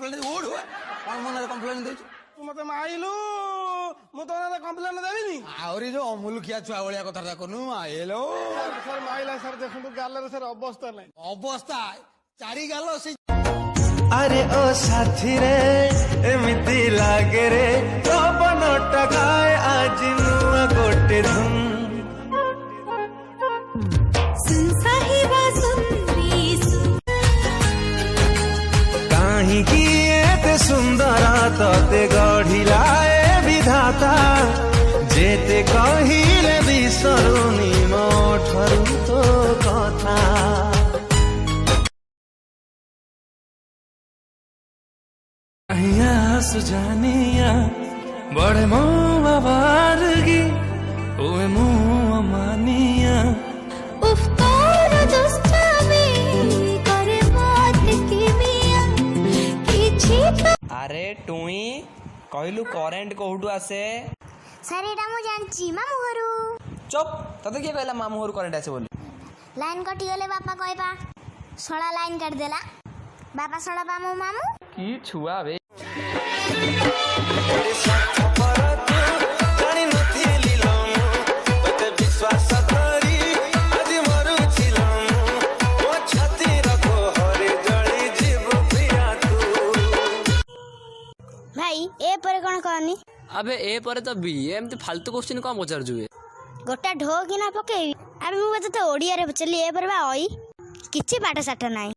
Complain ओढ कौन मन कंप्लेन दे तू मत माइलु मु तो ना कंप्लेन देबिनी आउरी जो अमुलुखिया छुआ भलिया कथा कनु आएलो सर माइला सर देखंतु गालर सर अवस्था नै अवस्था चारी गालो से अरे ओ साथी रे एमिति लागे रे पवन टकाए आज नुआ गोटे धुम सुन साहिबा काहे कि एते सुंदर तते गढ़िलाए विधाता जेते कहिले बिसरुनी मोठरु तो कथा सुजानिया बड़े मुँह बारगी ओए मुँह मानिया उफ्तार दुष्टामी करे मत की मिया किछि अरे टुई कहलु करेंट कोठू आसे सर एटा मु जानची मामू घरु चुप तते किए कहला मामू घर करेंट आसे बोली लाइन कटि गले बापा कहबा सळा लाइन काट देला बापा सळा बामू मामू की छुआ बे भाई ए पर कोन कहनी अबे ए पर तो बी एमती फालतू क्वेश्चन कौन पचार जुए गोटा ढो कि ना पकेई अबे मु बते ओडिया रे चली ए पर बा ओई किछि बाटा साटा नाही।